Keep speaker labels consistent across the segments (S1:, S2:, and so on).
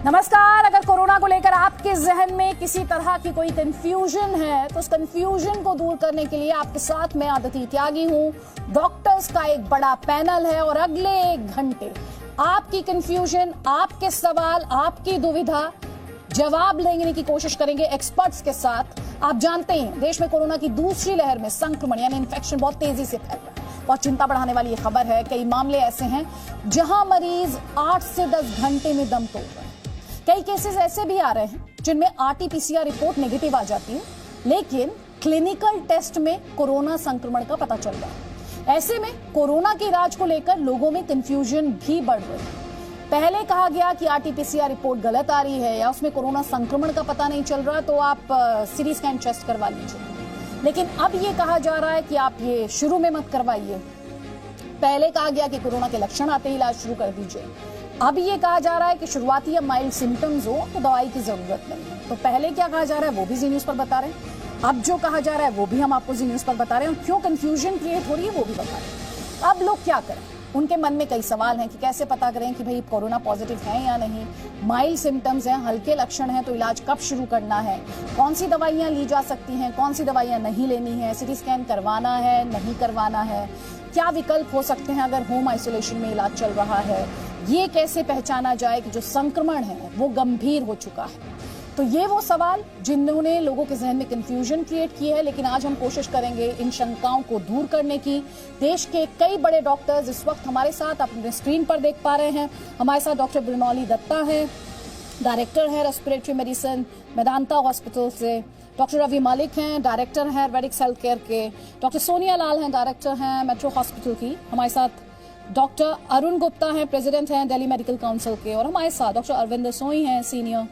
S1: नमस्कार। अगर कोरोना को लेकर आपके जहन में किसी तरह की कोई कंफ्यूजन है तो उस कंफ्यूजन को दूर करने के लिए आपके साथ मैं आदिति त्यागी हूं। डॉक्टर्स का एक बड़ा पैनल है और अगले 1 घंटे आपकी कंफ्यूजन, आपके सवाल, आपकी दुविधा जवाब लेने की कोशिश करेंगे एक्सपर्ट्स के साथ। आप जानते हैं देश में कोरोना की दूसरी लहर में संक्रमण यानी इन्फेक्शन बहुत तेजी से फैल रहा है। बहुत चिंता बढ़ाने वाली ये खबर है। कई मामले ऐसे हैं जहां मरीज 8 से 10 घंटे में दम तोड़ रहे हैं। कई केसेस ऐसे भी आ रहे हैं जिनमें आरटी-पीसीआर रिपोर्ट नेगेटिव आ जाती है, लेकिन क्लिनिकल टेस्ट में कोरोना संक्रमण का पता चल रहा है। ऐसे में कोरोना के इलाज को लेकर लोगों में कंफ्यूजन भी बढ़ रही है। पहले कहा गया कि आरटी-पीसीआर रिपोर्ट गलत आ रही है या उसमें कोरोना संक्रमण का पता नहीं चल रहा तो आप सीटी स्कैन टेस्ट करवा लीजिए, लेकिन अब ये कहा जा रहा है कि आप ये शुरू में मत करवाइए। पहले कहा गया कि कोरोना के लक्षण आते ही इलाज शुरू कर दीजिए, अब ये कहा जा रहा है कि शुरुआती या माइल्ड सिम्टम्स हो तो दवाई की जरूरत नहीं है। तो पहले क्या कहा जा रहा है वो भी जी न्यूज पर बता रहे हैं, अब जो कहा जा रहा है वो भी हम आपको जी न्यूज पर बता रहे हैं, और क्यों कंफ्यूजन क्रिएट हो रही है वो भी बता रहे हैं। अब लोग क्या करें, उनके मन में कई सवाल हैं कि कैसे पता करें कि भाई कोरोना पॉजिटिव है या नहीं, माइल्ड सिम्टम्स हैं, हल्के लक्षण हैं तो इलाज कब शुरू करना है, कौन सी दवाइयां ली जा सकती हैं, कौन सी दवाइयां नहीं लेनी है, सीटी स्कैन करवाना है नहीं करवाना है, क्या विकल्प हो सकते हैं अगर होम आइसोलेशन में इलाज चल रहा है, ये कैसे पहचाना जाए कि जो संक्रमण है वो गंभीर हो चुका है। तो ये वो सवाल जिन्होंने लोगों के जहन में कंफ्यूजन क्रिएट की है, लेकिन आज हम कोशिश करेंगे इन शंकाओं को दूर करने की। देश के कई बड़े डॉक्टर्स इस वक्त हमारे साथ अपने स्क्रीन पर देख पा रहे हैं। हमारे साथ डॉक्टर ब्रिनौली दत्ता है, डायरेक्टर है रेस्पिरेटरी मेडिसिन मेदांता हॉस्पिटल से। डॉक्टर रवि मलिक हैं, डायरेक्टर हैं आयुर्वेदिक हेल्थ केयर के। डॉक्टर सोनिया लाल हैं, डायरेक्टर हैं मेट्रो हॉस्पिटल की। हमारे साथ डॉक्टर अरुण गुप्ता हैं, प्रेसिडेंट हैं दिल्ली मेडिकल काउंसिल के। और हमारे साथ डॉक्टर अरविंदर सोई हैं, सीनियर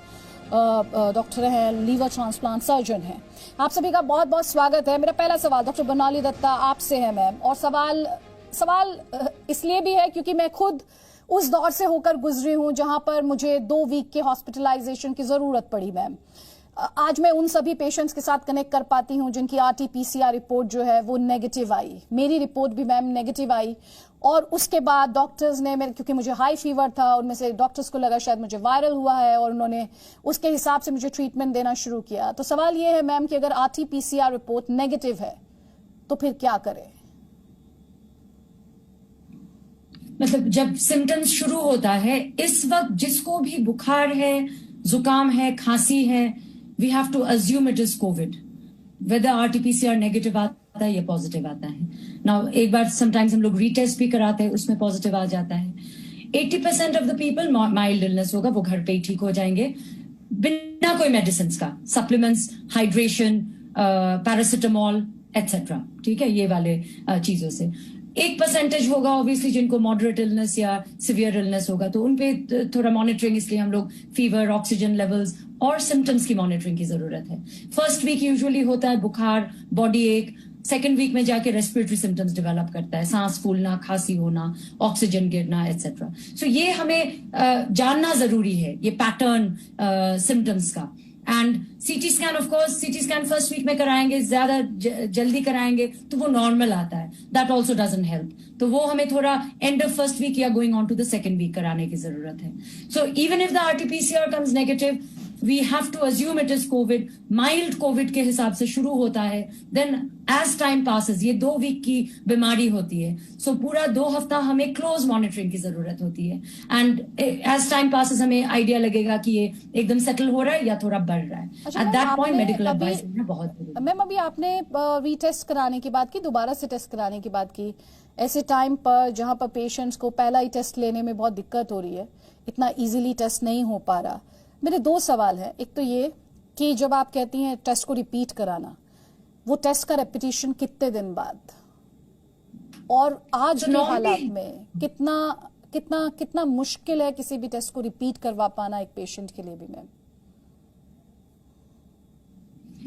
S1: डॉक्टर हैं, लीवर ट्रांसप्लांट सर्जन हैं। आप सभी का बहुत बहुत स्वागत है। मेरा पहला सवाल डॉक्टर ब्रिनौली दत्ता आपसे है मैम, और सवाल इसलिए भी है क्योंकि मैं खुद उस दौर से होकर गुजरी हूं जहां पर मुझे 2 वीक के हॉस्पिटलाइजेशन की जरूरत पड़ी मैम। आज मैं उन सभी पेशेंट्स के साथ कनेक्ट कर पाती हूं जिनकी आरटी-पीसीआर रिपोर्ट जो है वो नेगेटिव आई। मेरी रिपोर्ट भी मैम नेगेटिव आई, और उसके बाद डॉक्टर्स ने क्योंकि मुझे हाई फीवर था, उनमें से डॉक्टर्स को लगा शायद मुझे वायरल हुआ है और उन्होंने उसके हिसाब से मुझे ट्रीटमेंट देना शुरू किया। तो सवाल ये है मैम कि अगर आरटी-पीसीआर रिपोर्ट नेगेटिव है तो फिर क्या करें?
S2: मतलब जब सिम्टम्स शुरू होता है, इस वक्त जिसको भी बुखार है, जुकाम है, खांसी है, we have to assume it is COVID, whether RT PCR negative आता है या पॉजिटिव आता है। नाउ एक बार समटाइम्स हम लोग रीटेस्ट भी कराते हैं, उसमें पॉजिटिव आ जाता है। 80% of the people mild illness होगा, वो घर पे ही ठीक हो जाएंगे बिना कोई मेडिसिन का, सप्लीमेंट्स, हाइड्रेशन, पैरासिटामोल एटसेट्रा, ठीक है, ये वाले चीजों से। 1% होगा ऑब्वियसली जिनको मॉडरेट इलनेस या सिवियर इलनेस होगा, तो उनपे थोड़ा मॉनिटरिंग, इसलिए हम लोग फीवर, ऑक्सीजन लेवल्स और सिम्टम्स की मॉनिटरिंग की जरूरत है। फर्स्ट वीक यूजुअली होता है बुखार, बॉडी एक, सेकेंड वीक में जाके रेस्पिरेटरी सिम्टम्स डेवलप करता है, सांस फूलना, खांसी होना, ऑक्सीजन गिरना एटसेट्रा। सो ये हमें जानना जरूरी है, ये पैटर्न सिम्टम्स का। And CT scan, of course CT scan first week में कराएंगे, ज्यादा जल्दी कराएंगे तो वो नॉर्मल आता है, दैट ऑल्सो डजंट हेल्प, तो वो हमें थोड़ा एंड ऑफ फर्स्ट वीक या going on to the second week कराने की जरूरत है। So even if the RT PCR comes negative, we have to assume it is COVID, mild COVID के हिसाब से शुरू होता है, then as time passes, ये 2 वीक की बीमारी होती है, so पूरा 2 हफ्ता हमें क्लोज मॉनिटरिंग की जरूरत होती है, and as time passes हमें आइडिया लगेगा कि ये एकदम सेटल हो रहा है या थोड़ा बढ़ रहा है। At that point medical advice लेना बहुत जरूरी है।
S1: मैम अभी आपने रीटेस्ट कराने की बात की, दोबारा से टेस्ट कराने की बात की, ऐसे टाइम पर जहां पर पेशेंट्स को पहला ही टेस्ट लेने में बहुत दिक्कत हो रही है, इतना इजीली टेस्ट नहीं हो पा रहा। मेरे 2 सवाल हैं। एक तो ये कि जब आप कहती हैं टेस्ट को रिपीट कराना, वो टेस्ट का रेपिटेशन कितने दिन बाद, और आज के हालात में कितना मुश्किल है किसी भी टेस्ट को रिपीट करवा पाना एक पेशेंट के लिए भी मैम?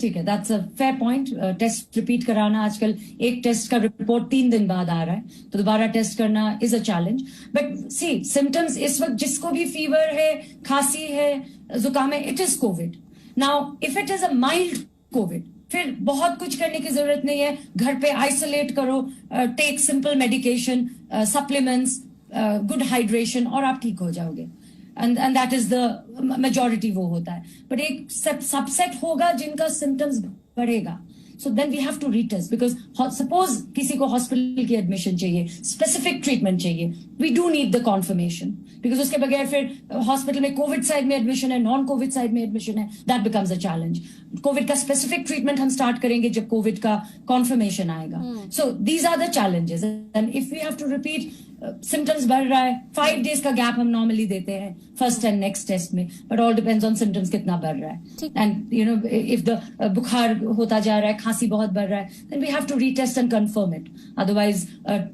S2: ठीक है, that's a fair point. Test repeat कराना, आजकल एक टेस्ट का रिपोर्ट 3 दिन बाद आ रहा है, तो दोबारा टेस्ट करना is a challenge. But see symptoms इस वक्त जिसको भी फीवर है, खांसी है, जुकाम है, it is Covid. Now if it is a mild Covid, फिर बहुत कुछ करने की जरूरत नहीं है, घर पे आइसोलेट करो, take simple medication, supplements, good hydration, और आप ठीक हो जाओगे। and that is the majority वो होता है. But एक subset होगा जिनका symptoms बढ़ेगा. So then we have to retest because suppose किसी को hospital की admission चाहिए, specific treatment चाहिए, we do need the confirmation because उसके बगैर फिर hospital में COVID side में admission है, non-COVID side में admission है, that becomes a challenge. COVID का specific treatment हम start करेंगे जब COVID का confirmation आएगा. So these are the challenges and if we have to repeat symptoms बढ़ रहा है, 5 days का gap हम normally देते हैं first and next test में, but all depends on symptoms कितना बढ़ रहा है. And you know if the बुखार होता जा रहा है, खांसी बहुत बढ़ रहा है, then we have to retest and confirm it. Otherwise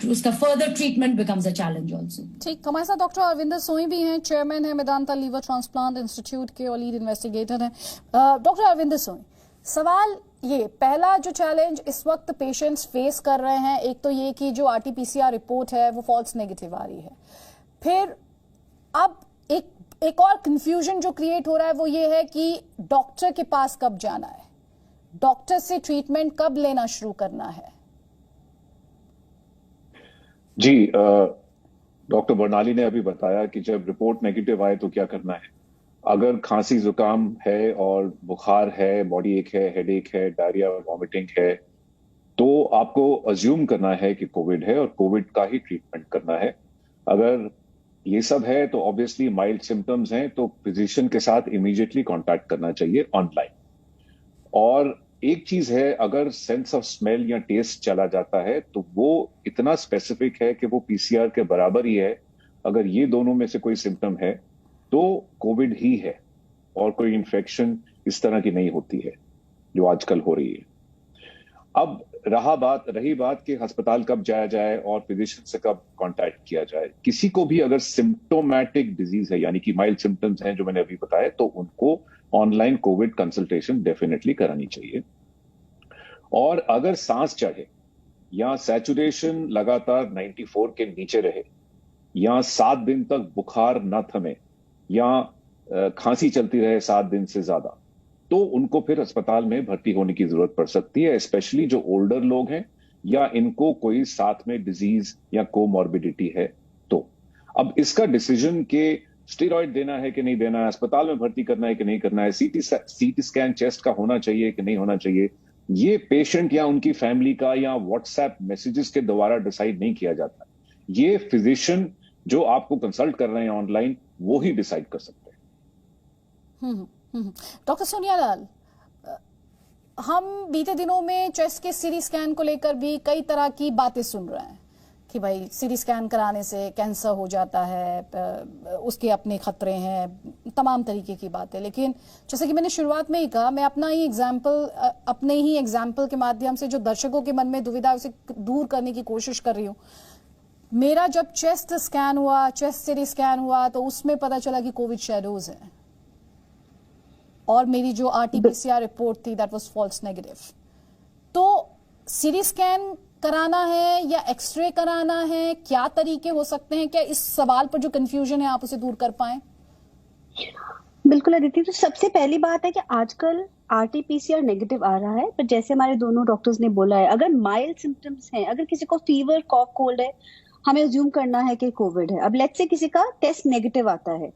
S2: उसका further treatment becomes a challenge also.
S1: ठीक, हमारे साथ डॉक्टर अरविंदर सोई भी हैं, चेयरमैन है मेदांता लीवर ट्रांसप्लांट इंस्टीट्यूट के और लीड इन्वेस्टिगेटर हैं. डॉक्टर अरविंदर सोई, सवाल ये पहला जो चैलेंज इस वक्त पेशेंट्स फेस कर रहे हैं, एक तो ये कि जो आरटीपीसीआर रिपोर्ट है वो फॉल्स नेगेटिव आ रही है. फिर अब एक और कंफ्यूजन जो क्रिएट हो रहा है वो ये है कि डॉक्टर के पास कब जाना है, डॉक्टर से ट्रीटमेंट कब लेना शुरू करना है.
S3: जी, डॉक्टर बरनाली ने अभी बताया कि जब रिपोर्ट नेगेटिव आए तो क्या करना है. अगर खांसी जुकाम है और बुखार है, बॉडी एक है, हेडेक है, डायरिया, वॉमिटिंग है, तो आपको अज्यूम करना है कि कोविड है और कोविड का ही ट्रीटमेंट करना है. अगर ये सब है तो ऑब्वियसली माइल्ड सिम्टम्स हैं तो फिजिशियन के साथ इमीडिएटली कांटेक्ट करना चाहिए ऑनलाइन. और एक चीज है, अगर सेंस ऑफ स्मेल या टेस्ट चला जाता है तो वो इतना स्पेसिफिक है कि वो पीसीआर के बराबर ही है. अगर ये दोनों में से कोई सिम्टम है तो कोविड ही है और कोई इन्फेक्शन इस तरह की नहीं होती है जो आजकल हो रही है. अब रही बात कि अस्पताल कब जाया जाए और फिजिशियन से कब कांटेक्ट किया जाए. किसी को भी अगर सिम्प्टोमैटिक डिजीज है यानी कि माइल्ड सिम्टम्स हैं जो मैंने अभी बताया, तो उनको ऑनलाइन कोविड कंसल्टेशन डेफिनेटली करानी चाहिए. और अगर सांस चढ़े या सैचुरेशन लगातार 94 के नीचे रहे या 7 दिन तक बुखार न थमे या खांसी चलती रहे 7 दिन से ज्यादा, तो उनको फिर अस्पताल में भर्ती होने की जरूरत पड़ सकती है, स्पेशली जो ओल्डर लोग हैं या इनको कोई साथ में डिजीज या कोमॉर्बिडिटी है. तो अब इसका डिसीजन के स्टेरॉइड देना है कि नहीं देना है, अस्पताल में भर्ती करना है कि नहीं करना है, सीटी स्कैन चेस्ट का होना चाहिए कि नहीं होना चाहिए, ये पेशेंट या उनकी फैमिली का या व्हाट्सएप मैसेजेस के द्वारा डिसाइड नहीं किया जाता. ये फिजिशियन जो आपको कंसल्ट कर रहे हैं ऑनलाइन वो ही डिसाइड कर सकते हैं.
S1: डॉक्टर सोनिया लाल, हम बीते दिनों में चेस्ट के सीटी स्कैन को लेकर भी कई तरह की बातें सुन रहे हैं कि भाई सीटी स्कैन कराने से कैंसर हो जाता है, उसके अपने खतरे हैं, तमाम तरीके की बातें. लेकिन जैसे कि मैंने शुरुआत में ही कहा, मैं अपने ही एग्जाम्पल के माध्यम से जो दर्शकों के मन में दुविधा उसे दूर करने की कोशिश कर रही हूँ. मेरा जब चेस्ट सीटी स्कैन हुआ तो उसमें पता चला कि कोविड शैडोज है और मेरी जो आरटीपीसीआर रिपोर्ट थी दैट वाज फॉल्स नेगेटिव. तो सीटी स्कैन कराना है या एक्सरे कराना है, क्या तरीके हो सकते हैं? क्या इस सवाल पर जो कंफ्यूजन है आप उसे दूर कर पाएं?
S4: बिल्कुल अदिति, तो सबसे पहली बात है कि आजकल आरटीपीसीआर नेगेटिव आ रहा है, पर जैसे हमारे दोनों डॉक्टर्स ने बोला है, अगर माइल्ड सिम्टम्स हैं, अगर किसी को फीवर, कॉफ, कोल्ड है, हमें अज्यूम करना है कि कोविड है. अब लेट्स से किसी का टेस्ट नेगेटिव आता है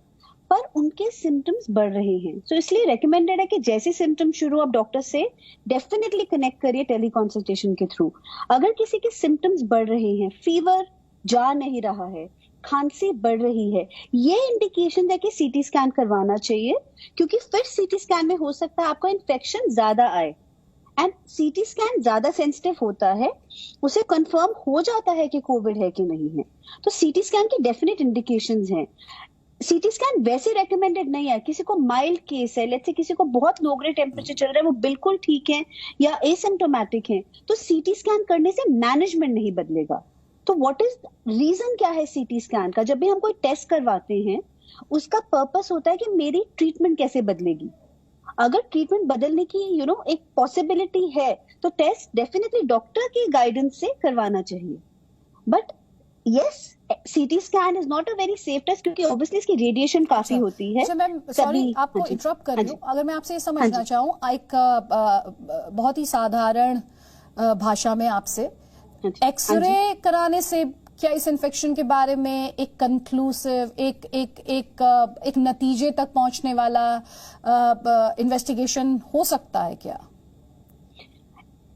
S4: पर उनके सिम्टम्स बढ़ रहे हैं, तो इसलिए रेकमेंडेड है कि जैसे सिम्टम्स शुरू आप डॉक्टर से डेफिनेटली कनेक्ट करिए टेली कंसल्टेशन के थ्रू. अगर किसी के सिम्टम्स बढ़ रहे हैं, फीवर जा नहीं रहा है, खांसी बढ़ रही है, ये इंडिकेशन है कि सीटी स्कैन करवाना चाहिए, क्योंकि फिर सीटी स्कैन में हो सकता है आपका इन्फेक्शन ज्यादा आए. एंड सीटी स्कैन ज्यादा सेंसिटिव होता है, उसे कंफर्म हो जाता है कि कोविड है कि नहीं है. तो सीटी स्कैन की डेफिनेट इंडिकेशंस हैं. सीटी स्कैन वैसे रेकमेंडेड नहीं है. किसी को माइल्ड केस है, लेट्स से किसी को बहुत लो ग्रेड टेम्परेचर चल रहा है, वो बिल्कुल ठीक है या एसिम्प्टोमेटिक है, तो सीटी स्कैन करने से मैनेजमेंट नहीं बदलेगा. तो व्हाट इज रीजन क्या है सीटी स्कैन का? जब भी हम कोई टेस्ट करवाते हैं उसका पर्पस होता है कि मेरी ट्रीटमेंट कैसे बदलेगी. अगर ट्रीटमेंट बदलने की एक पॉसिबिलिटी है तो टेस्ट डेफिनेटली डॉक्टर की गाइडेंस से करवाना चाहिए. But yes, CT scan is not a very safe test, क्योंकि ऑब्वियसली इसकी रेडिएशन काफी होती है.
S1: मैम सॉरी आपको इंटरप्ट कर रही हूँ. अगर मैं आपसे ये समझना चाहूँ एक बहुत ही साधारण भाषा में आपसे, एक्सरे कराने से क्या इस इन्फेक्शन के बारे में एक कंक्लूसिव एक नतीजे तक पहुंचने वाला इन्वेस्टिगेशन हो सकता है क्या?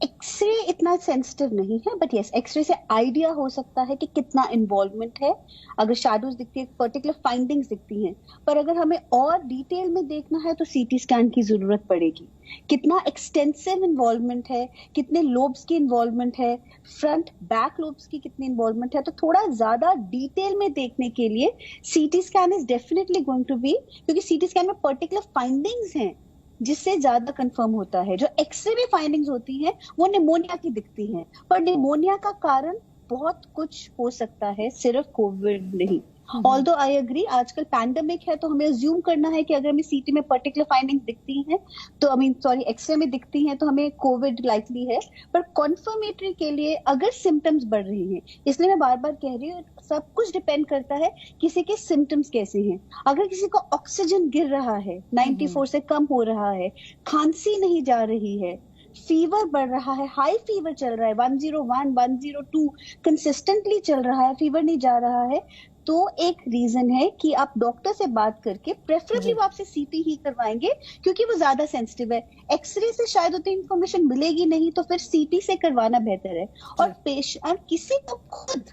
S4: एक्सरे इतना सेंसिटिव नहीं है, बट यस, एक्सरे से आइडिया हो सकता है कि कितना इन्वॉल्वमेंट है, अगर शैडोज दिखती है, पर्टिकुलर फाइंडिंग्स दिखती हैं। पर अगर हमें और डिटेल में देखना है तो सीटी स्कैन की जरूरत पड़ेगी। कितना एक्सटेंसिव इन्वॉल्वमेंट है, कितने लोब्स की इन्वॉल्वमेंट है, फ्रंट बैक लोब्स की कितनी इन्वॉल्वमेंट है, तो थोड़ा ज्यादा डिटेल में देखने के लिए CT scan is definitely going to be, क्योंकि सीटी स्कैन में पर्टिकुलर फाइंडिंग्स हैं जिससे ज्यादा कंफर्म होता है। जो एक्सरे में फाइंडिंग्स होती हैं वो निमोनिया की दिखती हैं, पर निमोनिया का कारण बहुत कुछ हो सकता है, सिर्फ कोविड नहीं। ऑल्दो आई एग्री, आजकल पैंडेमिक है तो हमें अज्यूम करना है कि अगर हमें सीटी में पर्टिकुलर फाइंडिंग्स दिखती हैं तो एक्सरे में दिखती हैं तो हमें कोविड लाइकली है। पर कॉन्फर्मेटरी के लिए अगर सिम्टम्स बढ़ रही हैं, इसलिए मैं बार बार कह रही हूँ, सब कुछ डिपेंड करता है किसी के सिम्टम्स कैसे हैं। अगर किसी को ऑक्सीजन गिर रहा है, 94 से कम हो रहा है, खांसी नहीं जा रही है, फीवर बढ़ रहा है, हाई फीवर चल रहा है, 101, 102 कंसिस्टेंटली चल रहा है, फीवर नहीं जा रहा है, तो एक रीजन है कि आप डॉक्टर से बात करके प्रेफरेबली वो आपसे सीटी ही करवाएंगे, क्योंकि वो ज्यादा सेंसिटिव है। एक्सरे से शायद उतनी इंफॉर्मेशन मिलेगी नहीं, तो फिर सीटी से करवाना बेहतर है। और पेशेंट किसी को खुद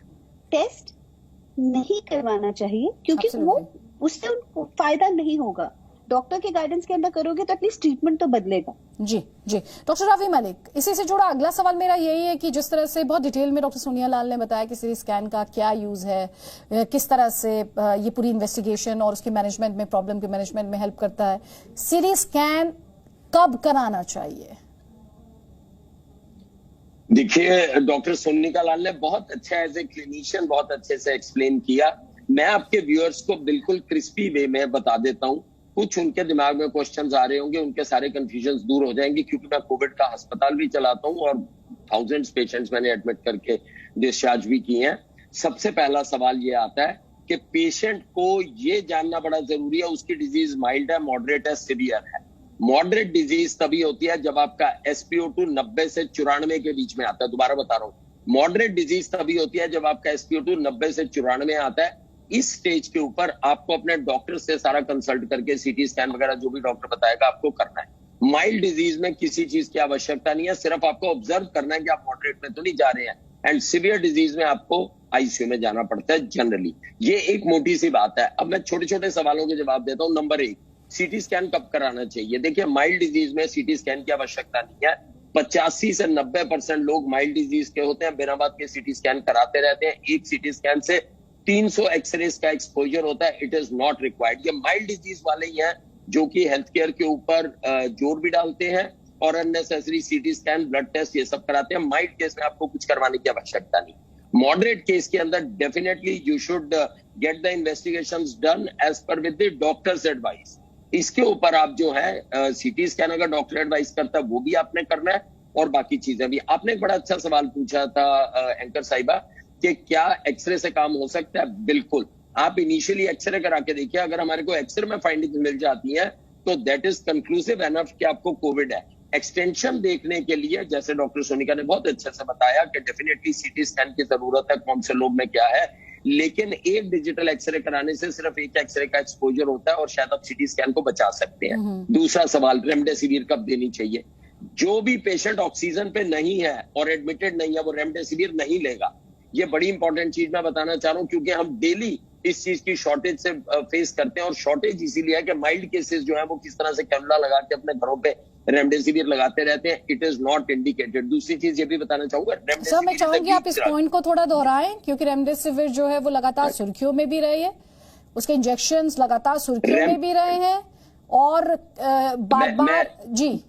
S4: टेस्ट नहीं करवाना चाहिए, क्योंकि वो उससे उनको फायदा नहीं होगा। डॉक्टर के गाइडेंस के अंदर करोगे तो एटलीस्ट ट्रीटमेंट तो बदलेगा।
S1: जी जी। डॉक्टर रवि मलिक, इसी से जुड़ा अगला सवाल मेरा यही है कि जिस तरह से बहुत डिटेल में डॉक्टर सोनिया लाल ने बताया कि सीटी स्कैन का क्या यूज है, किस तरह से ये पूरी इन्वेस्टिगेशन और उसके मैनेजमेंट में, प्रॉब्लम के मैनेजमेंट में हेल्प करता है, सीटी स्कैन कब कराना चाहिए?
S5: देखिए, डॉक्टर सोनिया लाल ने बहुत अच्छा एज ए क्लिनिशियन बहुत अच्छे से एक्सप्लेन किया। मैं आपके व्यूअर्स को बिल्कुल क्रिस्पी वे में बता देता हूं। कुछ उनके दिमाग में क्वेश्चंस आ रहे होंगे, उनके सारे कंफ्यूजन दूर हो जाएंगे, क्योंकि मैं कोविड का अस्पताल भी चलाता हूं और थाउजेंड्स पेशेंट्स मैंने एडमिट करके डिस्चार्ज भी किए हैं। सबसे पहला सवाल ये आता है कि पेशेंट को ये जानना बड़ा जरूरी है उसकी डिजीज माइल्ड है, मॉडरेट है, सीवियर है। मॉडरेट डिजीज तभी होती है जब आपका SpO2 90 से 94 के बीच में आता है। दोबारा बता रहा हूं, मॉडरेट डिजीज तभी होती है जब आपका SpO2 90 से 94 आता है। इस स्टेज के ऊपर आपको अपने डॉक्टर से सारा कंसल्ट करके सीटी स्कैन वगैरह जो भी डॉक्टर बताएगा आपको करना है। माइल्ड डिजीज में किसी चीज की आवश्यकता नहीं है, सिर्फ आपको ऑब्जर्व करना है कि आप मॉडरेट में तो नहीं जा रहे हैं। एंड सीवियर डिजीज में आपको आईसीयू में जाना पड़ता है जनरली। ये एक मोटी सी बात है। अब मैं छोटे छोटे सवालों के जवाब देता हूं। नंबर 1, सीटी स्कैन कब कराना चाहिए? देखिए, माइल्ड डिजीज में सीटी स्कैन की आवश्यकता नहीं है। 85 से 90% लोग माइल्ड डिजीज के होते हैं, बिना बात के सीटी स्कैन कराते रहते हैं। एक सीटी स्कैन से 300 एक्सरेज का एक्सपोजर होता है। It is not required. ये माइल्ड डिजीज वाले ही हैं जो कि हेल्थ केयर के ऊपर जोर भी डालते हैं और unnecessary CT scan, blood test ये सब कराते हैं। माइल्ड केस में आपको कुछ करवाने की आवश्यकता नहीं। मॉडरेट केस के अंदर definitely you should get the investigations done as per with the doctor's advice. इसके ऊपर आप जो है सीटी स्कैन अगर डॉक्टर एडवाइस करता है वो भी आपने करना है और बाकी चीजें भी। आपने एक बड़ा अच्छा सवाल पूछा था एंकर साहिबा कि क्या एक्सरे से काम हो सकता है? बिल्कुल। आप इनिशियली एक्सरे करा के देखिए, अगर हमारे को एक्सरे में फाइंडिंग मिल जाती है तो दैट इज कंक्लूसिव एनफ कि आपको कोविड है। एक्सटेंशन देखने के लिए जैसे डॉक्टर सोनिका ने बहुत अच्छे से बताया कि डेफिनेटली सीटी स्कैन की जरूरत है, कौन से लोग में क्या है, लेकिन एक डिजिटल एक्सरे कराने से सिर्फ एक एक्सरे का एक्सपोजर होता है और शायद आप सीटी स्कैन को बचा सकते हैं। दूसरा सवाल, रेमडेसिविर कब देनी चाहिए? जो भी पेशेंट ऑक्सीजन पे नहीं है और एडमिटेड नहीं है वो रेमडेसिविर नहीं लेगा। ये बड़ी इंपॉर्टेंट चीज मैं बताना चाह रहा हूं, क्योंकि हम डेली इस चीज की शॉर्टेज से फेस करते हैं और शॉर्टेज इसीलिए है कि माइल्ड केसेस जो है वो किस तरह से कैनुला लगा के अपने घरों पे रेमडेसिविर लगाते रहते हैं। It is not indicated. दूसरी चीज ये भी बताना चाहूंगा,
S1: सर मैं चाहूंगी आप इस पॉइंट को थोड़ा दोहराएं, क्योंकि रेमडेसिविर जो है वो लगातार सुर्खियों में भी रही है, उसके इंजेक्शंस लगातार सुर्खियों में भी रहे हैं और बार-बार जी।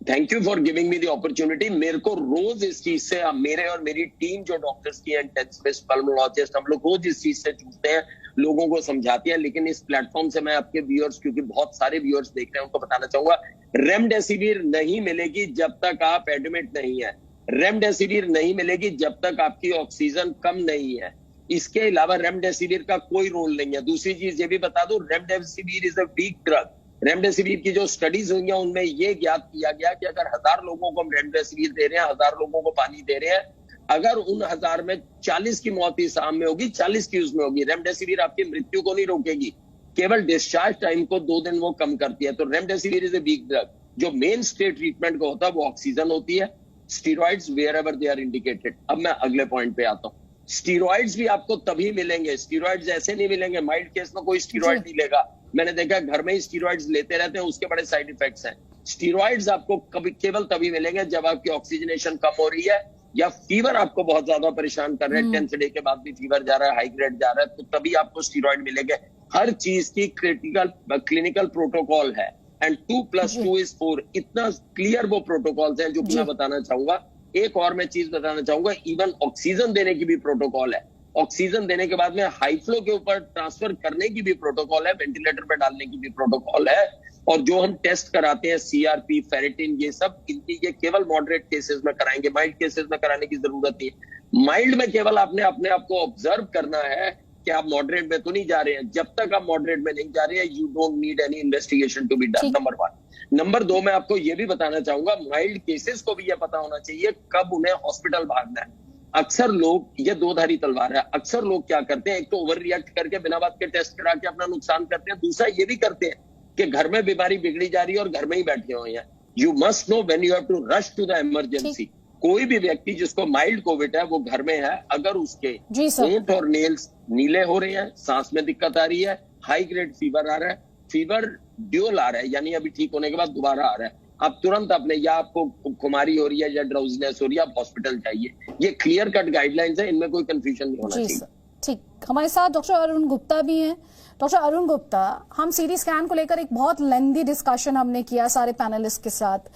S5: Thank you for giving me the opportunity. मेरे को रोज इस चीज से, मेरे और मेरी टीम जो डॉक्टर्स की है, इंटेंसिविस्ट, पल्मोलॉजिस्ट, हम लोग रोज इस चीज से जूझते हैं, लोगों को समझाते हैं। लेकिन इस प्लेटफॉर्म से मैं आपके व्यूअर्स, क्योंकि बहुत सारे व्यूअर्स देख रहे हैं, उनको बताना चाहूंगा, रेमडेसिविर नहीं मिलेगी जब तक आप एडमिट नहीं है। रेमडेसिविर नहीं मिलेगी जब तक आपकी ऑक्सीजन कम नहीं है। इसके अलावा रेमडेसिविर का कोई रोल नहीं है। दूसरी चीज ये भी बता दो, remdesivir is a weak drug. Remdesivir की जो स्टडीज हुई हैं उनमें ये ज्ञात किया गया कि अगर 1000 लोगों को हम रेमडेसिविर दे रहे हैं, 1000 लोगों को पानी दे रहे हैं, अगर उन 1000 में 40 की मौत ही शाम में होगी, 40 की उसमें होगी। रेमडेसिविर आपकी मृत्यु को नहीं रोकेगी, केवल डिस्चार्ज टाइम को 2 दिन वो कम करती है। तो remdesivir is a weak drug. जो मेन स्टेट ट्रीटमेंट का होता है वो ऑक्सीजन होती है, steroids wherever they are indicated. अब मैं अगले पॉइंट पे आता हूँ। स्टीरॉइड्स भी आपको तभी मिलेंगे, स्टीरॉइड्स ऐसे नहीं मिलेंगे। माइल्ड केस में कोई स्टीरॉइड नहीं लेगा, मैंने देखा घर में ही स्टीरॉइड्स लेते रहते हैं, उसके बड़े साइड इफेक्ट्स हैं। स्टीरॉइड्स आपको कभी केवल तभी मिलेंगे जब आपकी ऑक्सीजनेशन कम हो रही है या फीवर आपको बहुत ज्यादा परेशान कर रहे हैं, 10th डे के बाद भी फीवर जा रहा है, हाई ग्रेड जा रहा है, तो तभी आपको स्टीरॉइड मिलेंगे। हर चीज की क्लिनिकल प्रोटोकॉल है, एंड 2+2 is 4। इतना क्लियर वो प्रोटोकॉल्स हैं जो मैं बताना चाहूंगा। एक और मैं चीज बताना चाहूंगा, इवन ऑक्सीजन देने की भी प्रोटोकॉल है। ऑक्सीजन देने के बाद में हाई फ्लो के ऊपर ट्रांसफर करने की भी प्रोटोकॉल है, वेंटिलेटर पे डालने की भी प्रोटोकॉल है। और जो हम टेस्ट कराते हैं सीआरपी, फेरेटिन, ये सब इनकी ये केवल मॉडरेट केसेस में कराएंगे, माइल्ड केसेस में कराने की जरूरत नहीं है। माइल्ड में केवल आपने अपने आप को ऑब्जर्व करना है कि आप मॉडरेट में तो नहीं जा रहे हैं। जब तक आप मॉडरेट में नहीं जा रहे हैं, you don't need any investigation to be done, number 1। Number 2, मैं आपको ये भी बताना चाहूंगा, माइल्ड केसेस को भी ये पता होना चाहिए कब उन्हें हॉस्पिटल भागना है। अक्सर लोग, ये 2 धारी तलवार है, अक्सर लोग क्या करते हैं, एक तो ओवर रिएक्ट करके बिना बात के टेस्ट करा के अपना नुकसान करते हैं, दूसरा ये भी करते हैं कि घर में बीमारी बिगड़ी जा रही है और घर में ही बैठे हुए हैं। You must know when you have to rush to the emergency. कोई भी व्यक्ति जिसको माइल्ड कोविड है वो घर में है, अगर उसके होंठ और नेल्स नीले हो रहे हैं, सांस में दिक्कत आ रही है, हाई ग्रेड फीवर आ रहा है, फीवर ड्यूल आ रहा है, यानी अभी ठीक होने के बाद दोबारा आ रहा है, आप तुरंत अपने, या आपको खुमारी हो रही है या ड्राउजीनेस हो रही है, आप हॉस्पिटल जाइए। ये क्लियर कट गाइडलाइंस है, इनमें कोई कंफ्यूजन नहीं होना चाहिए।
S1: ठीक, हमारे साथ डॉक्टर अरुण गुप्ता भी हैं। डॉक्टर अरुण गुप्ता, हम सीटी स्कैन को लेकर एक बहुत लेंथी डिस्कशन हमने किया सारे पैनलिस्ट के साथ।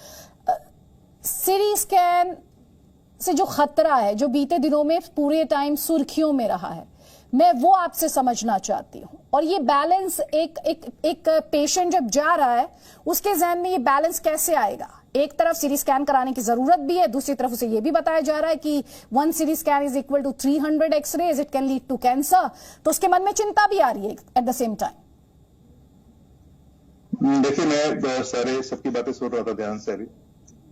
S1: सीटी स्कैन से जो खतरा है, जो बीते दिनों में पूरे टाइम सुर्खियों में रहा है, मैं वो आपसे समझना चाहती हूँ। और ये बैलेंस एक पेशेंट जब जा रहा है उसके जहन में ये बैलेंस कैसे आएगा? एक तरफ सीटी स्कैन कराने की जरूरत भी है, दूसरी तरफ उसे ये भी बताया जा रहा है कि 1 CT scan is equal to 300 x rays, it can lead to cancer. तो उसके मन में चिंता भी आ रही है एट द सेम टाइम।
S6: देखिए, मैं सारे सबकी बातें सुन रहा था ध्यान से। अभी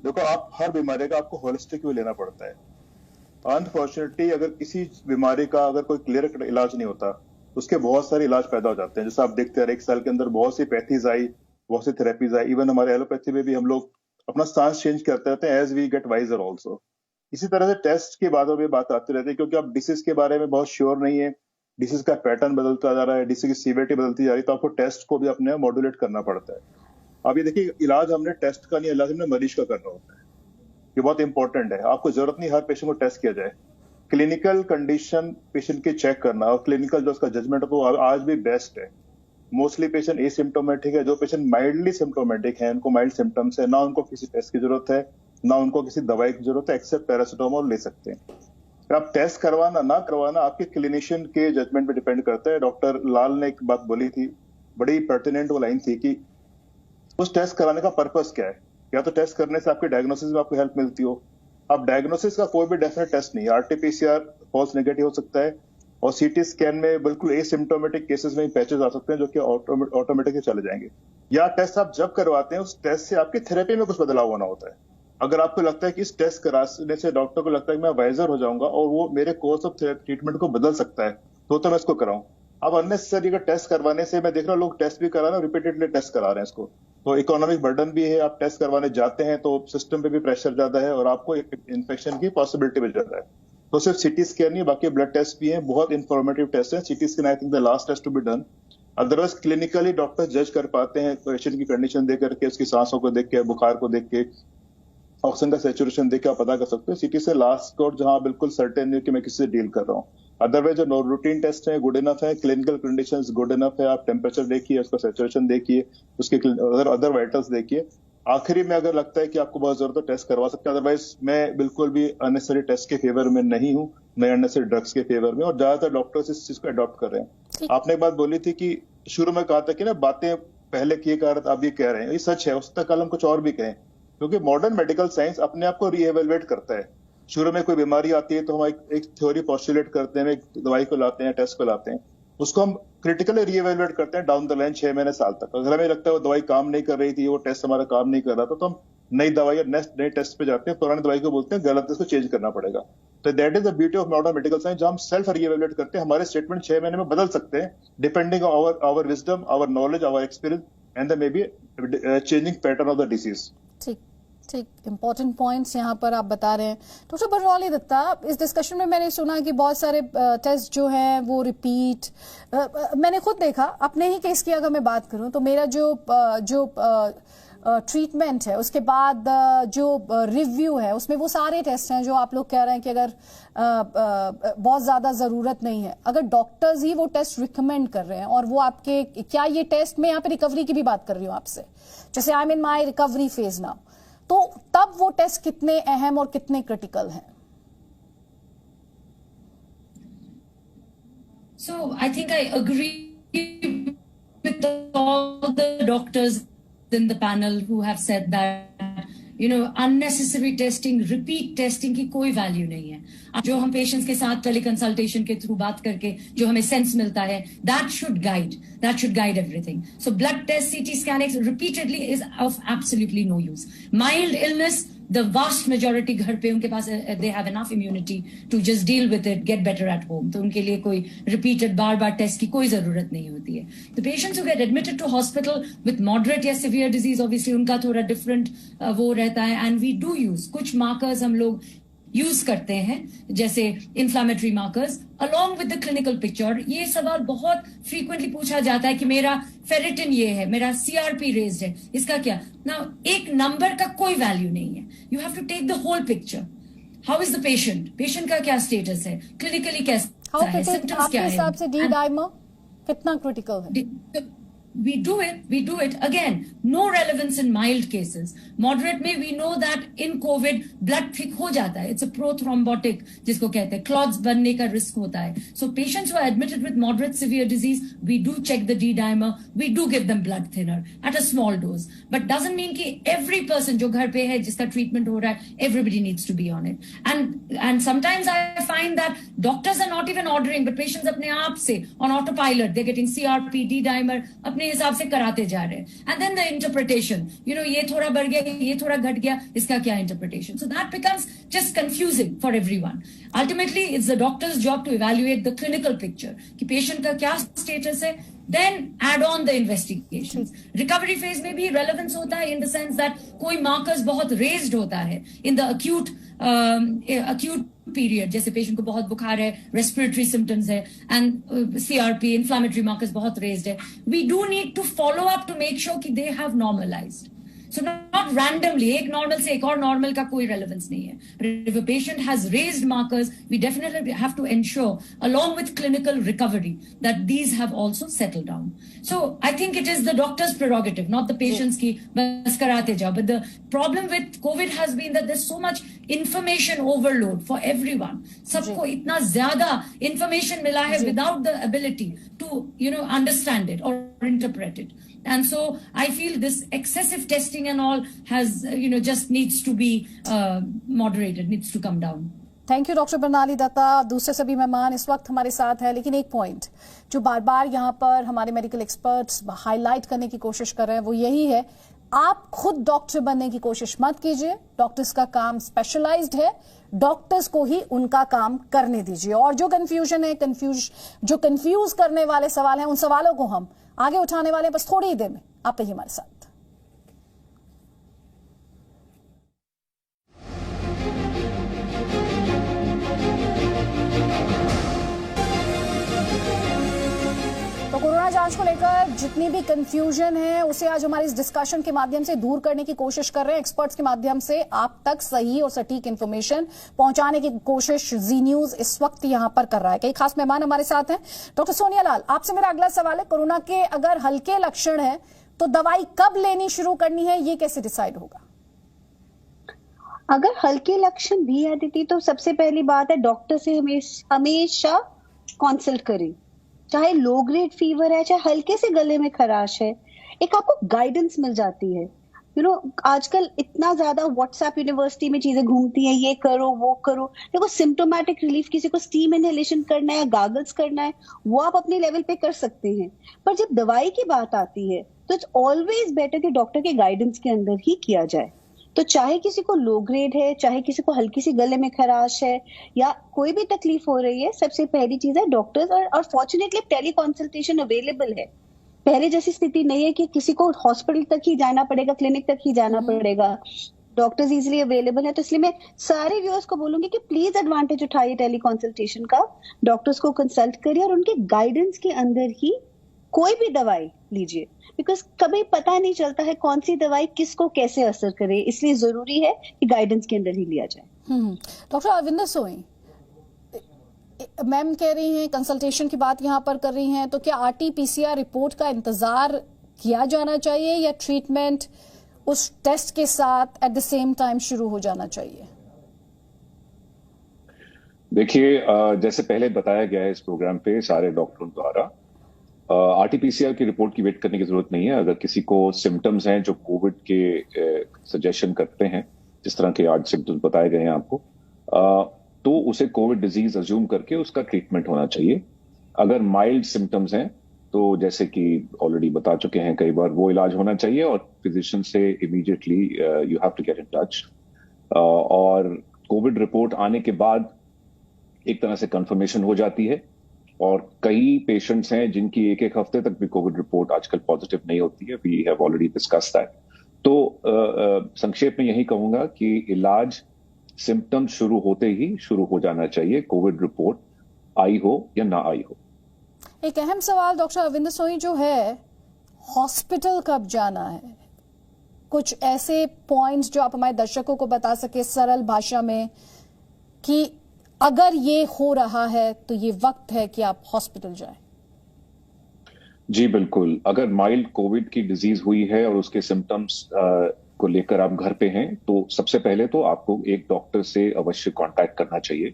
S6: देखो, आप हर बीमारी का आपको होलिस्टिक व्यू लेना पड़ता है। अनफॉर्चुनेटली अगर किसी बीमारी का अगर कोई क्लियर इलाज नहीं होता, उसके बहुत सारे इलाज पैदा हो जाते हैं। जैसे आप देखते हैं, 1 साल के अंदर बहुत सी पैथीज आई, बहुत सी थेरेपीज आई। इवन हमारे एलोपैथी में भी हम लोग अपना स्टांस चेंज करते रहते हैं as we get wiser also. इसी तरह से टेस्ट के बारे में बात आती रहती है, क्योंकि आप डिसीज के बारे में बहुत श्योर नहीं है, डिसीज का पैटर्न बदलता जा रहा है, डिसीज की सीवियरिटी बदलती जा रही है, तो आपको टेस्ट को भी अपने मॉड्यूलेट करना पड़ता है। अब ये देखिए, इलाज हमने टेस्ट का नहीं, इलाज हमने मरीज का करना होता है। ये बहुत इंपॉर्टेंट है। आपको जरूरत नहीं हर पेशेंट को टेस्ट किया जाए। क्लिनिकल कंडीशन पेशेंट की चेक करना और क्लिनिकल जो उसका जजमेंट है वो आज भी बेस्ट है। मोस्टली पेशेंट एसिम्प्टोमेटिक है। जो पेशेंट माइल्डली सिम्प्टोमेटिक है, उनको माइल्ड सिम्टम्स है, ना उनको किसी टेस्ट की जरूरत है, ना उनको किसी दवाई की जरूरत है, एक्सेप्ट पैरासिटामोल ले सकते हैं। आप टेस्ट करवाना ना करवाना आपके क्लिनिशियन के जजमेंट पे डिपेंड करता है। डॉक्टर लाल ने एक बात बोली थी, बड़ी पर्टिनेंट वो लाइन थी कि उस टेस्ट कराने का पर्पस क्या है। या तो टेस्ट करने से आपके डायग्नोसिस में आपको हेल्प मिलती हो। अब डायग्नोसिस का कोई भी डेफिनेट टेस्ट नहीं, आरटीपीसीआर फॉल्स नेगेटिव हो सकता है, और सीटी स्कैन में बिल्कुल एसिम्प्टोमेटिक केसेस में पैचेस आ सकते हैं जो कि ऑटोमेटिकली चले जाएंगे। या टेस्ट आप जब करवाते हैं उस टेस्ट से आपकी थेरेपी में कुछ बदलाव होना होता है। अगर आपको लगता है कि इस टेस्ट कराने से डॉक्टर को लगता है कि मैं वाइजर हो जाऊंगा और वो मेरे कोर्स ऑफ ट्रीटमेंट को बदल सकता है, तो मैं इसको कराऊं। अब अननेसेसरी का टेस्ट करवाने से मैं देख रहा हूँ लोग टेस्ट भी करा रहे हैं, रिपीटेडली टेस्ट करा रहे हैं इसको, तो इकोनॉमिक बर्डन भी है। आप टेस्ट करवाने जाते हैं तो सिस्टम पे भी प्रेशर ज्यादा है और आपको इन्फेक्शन की पॉसिबिलिटी भी ज्यादा है। तो सिर्फ सीटी स्कैन नहीं, बाकी ब्लड टेस्ट भी है, बहुत इंफॉर्मेटिव टेस्ट है। CT scan I think the last test to be done. Otherwise clinically doctor जज कर पाते हैं पेशेंट की कंडीशन देख करके, उसकी सांसों को देख के, बुखार को देख के, ऑक्सीजन का सैचुरेशन देख के आप पता कर सकते हो। सीटी से लास्ट कोड जहां बिल्कुल सर्टेन है कि मैं किसी से डील कर रहा हूँ। अदरवाइज जो रूटीन टेस्ट है गुड इनफ है, क्लिनिकल कंडीशंस गुड इनफ है। आप टेम्परेचर देखिए, उसका सैचुरेशन देखिए, उसके अदर वाइटल्स देखिए। आखिरी में अगर लगता है कि आपको बहुत जरूरत है टेस्ट करवा सकते हैं। अदरवाइज मैं बिल्कुल भी अननेसेसरी टेस्ट के फेवर में नहीं हूँ, मैं अननेसेसरी ड्रग्स के फेवर में, और ज्यादातर डॉक्टर्स इस चीज को अडॉप्ट कर रहे हैं। आपने एक बात बोली थी कि शुरू में कहा था कि ना बातें पहले किए कर आप ये कह रहे हैं, ये सच है। उसका कल हम कुछ और भी कहें, क्योंकि मॉडर्न मेडिकल साइंस अपने आप को रीएवेलुएट करता है। शुरू में कोई बीमारी आती है तो हम एक थ्योरी पॉस्टुलेट करते हैं, एक दवाई को लाते हैं, टेस्ट को लाते हैं, उसको हम क्रिटिकली रीएवेलुएट करते हैं डाउन द लाइन 6 महीने साल तक। अगर हमें लगता है वो दवाई काम नहीं कर रही थी, वो टेस्ट हमारा काम नहीं कर रहा था, तो हम नई दवाई या नए टेस्ट पे जाते हैं, पुरानी दवाई को बोलते हैं गलत, इसको चेंज करना पड़ेगा। तो that is the beauty of modern medical science, जहां हम सेल्फ रीएवैल्यूएट करते हैं, हमारे स्टेटमेंट 6 महीने में बदल सकते हैं depending on our wisdom, our knowledge, our experience and the may be changing pattern of the disease.
S1: ठीक ठीक, इंपॉर्टेंट पॉइंट्स यहाँ पर आप बता रहे हैं। डॉक्टर बरनौली दत्ता, इस डिस्कशन में मैंने सुना कि बहुत सारे टेस्ट जो हैं वो रिपीट, मैंने खुद देखा अपने ही केस की अगर मैं बात करूं तो मेरा जो ट्रीटमेंट है उसके बाद जो रिव्यू है उसमें वो सारे टेस्ट हैं जो आप लोग कह रहे हैं कि अगर बहुत ज़्यादा ज़रूरत नहीं है, अगर डॉक्टर्स ही वो टेस्ट रिकमेंड कर रहे हैं और वो आपके, क्या ये टेस्ट, मैं यहाँ पे रिकवरी की भी बात कर रही हूँ आपसे, जैसे I am in my recovery phase now, तो तब वो टेस्ट कितने अहम और कितने क्रिटिकल हैं?
S2: So I think I agree with all the doctors in the panel who have said that, you know, unnecessary testing, repeat testing की कोई वैल्यू नहीं है। जो हम पेशेंट्स के साथ टेलीकंसल्टेशन के थ्रू बात करके जो हमें सेंस मिलता है, that should guide everything. So blood test, CT scanning repeatedly is of absolutely no use. Mild illness, the vast majority घर पे उनके पास they have enough immunity to just deal with it, get better at home. तो उनके लिए कोई repeated बार test की कोई जरूरत नहीं होती है। The patients who get admitted to hospital with moderate या severe disease, obviously उनका थोड़ा different वो रहता है, and we do use कुछ markers हम लोग यूज करते हैं, जैसे inflammatory markers along with the clinical picture. ये सवाल बहुत फ्रीक्वेंटली पूछा जाता है कि मेरा फेरिटिन ये है, मेरा सीआरपी रेज्ड है, इसका क्या? ना, एक नंबर का कोई वैल्यू नहीं है। You have to take the whole picture. How is the patient का क्या स्टेटस है, क्लिनिकली कैसा है, सिम्टम्स क्या है,
S1: हिसाब से डी डाइमर कितना क्रिटिकल है?
S2: We do it again. No relevance in mild cases. Moderate में we know that in COVID blood thick हो जाता है. It's a prothrombotic जिसको कहते हैं, clots बनने का risk होता है. So patients who are admitted with moderate severe disease, we do check the D-dimer. We do give them blood thinner at a small dose. But doesn't mean कि every person जो घर पे है जिसका treatment हो रहा है, everybody needs to be on it. And sometimes I find that doctors are not even ordering, but patients अपने आप से on autopilot, they're getting CRP, D-dimer अपने हिसाब से कराते जा रहे हैं। And then the interpretation, you know, ये थोड़ा बढ़ गया, ये थोड़ा घट गया, इसका क्या interpretation? So that becomes just confusing for everyone. Ultimately it's the doctor's job to evaluate the clinical picture कि पेशेंट का क्या स्टेटस है, then add on the investigations. Recovery phase में भी relevance होता है in the sense that कोई markers बहुत raised होता है in the acute period, जैसे patient को बहुत बुखार है, respiratory symptoms है, and CRP, inflammatory markers बहुत raised है. We do need to follow up to make sure कि they have normalized. So not randomly, एक normal से एक और normal का कोई relevance नहीं है. But if a patient has raised markers, we definitely have to ensure, along with clinical recovery, that these have also settled down. So I think it is the doctor's prerogative, not the patient's की बस कराते जाओ. But the problem with COVID has been that there's so much information overload for everyone. सबको इतना ज़्यादा information मिला है without the ability to, you know, understand it or interpret it. And so I feel this excessive testing and all has, you know, just needs to be moderated, needs to come down.
S1: Thank you doctor Barnali Datta. दूसरे सभी मेहमान इस वक्त हमारे साथ है, लेकिन एक पॉइंट जो बार बार यहाँ पर हमारे मेडिकल एक्सपर्ट्स हाईलाइट करने की कोशिश कर रहे हैं वो यही है, आप खुद डॉक्टर बनने की कोशिश मत कीजिए। डॉक्टर्स का काम स्पेशलाइज्ड है, डॉक्टर्स को ही उनका काम करने दीजिए। और जो कंफ्यूजन है, जो कंफ्यूज करने वाले सवाल हैं, उन सवालों को हम आगे उठाने वाले हैं बस थोड़ी ही देर में। आप रहिए हमारे साथ। तो कोरोना जांच को लेकर जितनी भी कंफ्यूजन है उसे आज हमारे इस डिस्कशन के माध्यम से दूर करने की कोशिश कर रहे हैं। एक्सपर्ट्स के माध्यम से आप तक सही और सटीक इंफॉर्मेशन पहुंचाने की कोशिश जी न्यूज इस वक्त यहां पर कर रहा है। कई खास मेहमान हमारे साथ हैं। डॉक्टर सोनिया लाल, आपसे मेरा अगला सवाल है, कोरोना के अगर हल्के लक्षण है तो दवाई कब लेनी शुरू करनी है, ये कैसे डिसाइड होगा?
S4: अगर हल्के लक्षण भी है दीदी, तो सबसे पहली बात है डॉक्टर से हमेशा कंसल्ट करें। चाहे लो ग्रेड फीवर है, चाहे हल्के से गले में खराश है, एक आपको गाइडेंस मिल जाती है। यू नो, आजकल इतना ज्यादा व्हाट्सएप यूनिवर्सिटी में चीजें घूमती हैं, ये करो वो करो। देखो, सिम्टोमेटिक रिलीफ, किसी को स्टीम इनहेलेशन करना है, गागल्स करना है, वो आप अपने लेवल पे कर सकते हैं। पर जब दवाई की बात आती है तो इट्स ऑलवेज बेटर कि डॉक्टर के गाइडेंस के अंदर ही किया जाए। तो चाहे किसी को लो ग्रेड है, चाहे किसी को हल्की सी गले में खराश है या कोई भी तकलीफ हो रही है, सबसे पहली चीज है डॉक्टर्स, और फॉर्चुनेटली टेली कंसल्टेशन अवेलेबल है। पहले जैसी स्थिति नहीं है कि किसी को हॉस्पिटल तक ही जाना पड़ेगा, क्लिनिक तक ही जाना पड़ेगा। डॉक्टर्स इजीली अवेलेबल है। तो इसलिए मैं सारे व्यूअर्स को बोलूंगी कि प्लीज एडवांटेज उठाइए टेली कंसल्टेशन का, डॉक्टर्स को कंसल्ट करिए और उनके गाइडेंस के अंदर ही कोई भी दवाई लीजिए, बिकॉज कभी पता नहीं चलता है कौन सी दवाई किसको कैसे असर करे, इसलिए जरूरी है कि गाइडेंस के अंदर ही लिया जाए।
S1: डॉक्टर अरविंदर सोई, मैम कह रही हैं कंसल्टेशन की बात यहाँ पर कर रही हैं, तो क्या आरटी-पीसीआर रिपोर्ट का इंतजार किया जाना चाहिए या ट्रीटमेंट उस टेस्ट के साथ एट द सेम टाइम शुरू हो जाना चाहिए?
S3: देखिए, जैसे पहले बताया गया है इस प्रोग्राम पे सारे डॉक्टरों द्वारा, आरटी-पीसीआर की रिपोर्ट की वेट करने की जरूरत नहीं है। अगर किसी को सिम्टम्स हैं जो कोविड के सजेशन करते हैं, जिस तरह के आज सिम्टम्स बताए गए हैं आपको, तो उसे कोविड डिजीज अज्यूम करके उसका ट्रीटमेंट होना चाहिए। अगर माइल्ड सिम्टम्स हैं तो जैसे कि ऑलरेडी बता चुके हैं कई बार, वो इलाज होना चाहिए और फिजिशियन से immediately you have to get in touch. और कोविड रिपोर्ट आने के बाद एक तरह से कंफर्मेशन हो जाती है, और कई पेशेंट्स हैं जिनकी एक एक हफ्ते तक भी कोविड रिपोर्ट आजकल पॉजिटिव नहीं होती है। We have already discuss that. तो संक्षेप में यही कहूंगा कि इलाज सिम्टम्स शुरू होते ही शुरू हो जाना चाहिए, कोविड रिपोर्ट आई हो या ना आई हो।
S1: एक अहम सवाल डॉक्टर अरविंदर सोई जो है, हॉस्पिटल कब जाना है? कुछ ऐसे पॉइंट्स जो आप हमारे दर्शकों को बता सके सरल भाषा में कि अगर ये हो रहा है तो ये वक्त है कि आप हॉस्पिटल जाएं।
S3: जी बिल्कुल, अगर माइल्ड कोविड की डिजीज हुई है और उसके सिम्टम्स को लेकर आप घर पे हैं, तो सबसे पहले तो आपको एक डॉक्टर से अवश्य कांटेक्ट करना चाहिए।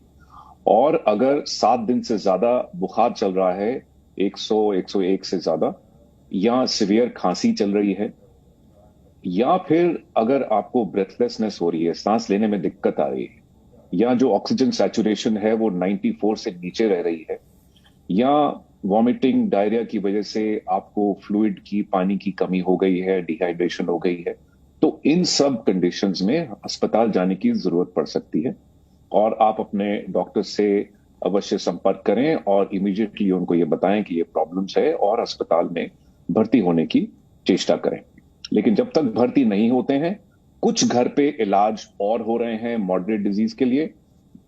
S3: और अगर 7 दिन से ज्यादा बुखार चल रहा है, 100-101 से ज्यादा, या सीवियर खांसी चल रही है, या फिर अगर आपको ब्रेथलेसनेस हो रही है, सांस लेने में दिक्कत आ रही है, या जो ऑक्सीजन सैचुरेशन है वो 94 से नीचे रह रही है, या वॉमिटिंग डायरिया की वजह से आपको फ्लूइड की, पानी की कमी हो गई है, डिहाइड्रेशन हो गई है, तो इन सब कंडीशंस में अस्पताल जाने की जरूरत पड़ सकती है। और आप अपने डॉक्टर से अवश्य संपर्क करें और इमीडिएटली उनको ये बताएं कि ये प्रॉब्लम्स है और अस्पताल में भर्ती होने की चेष्टा करें। लेकिन जब तक भर्ती नहीं होते हैं, कुछ घर पे इलाज और हो रहे हैं मॉडरेट डिजीज के लिए।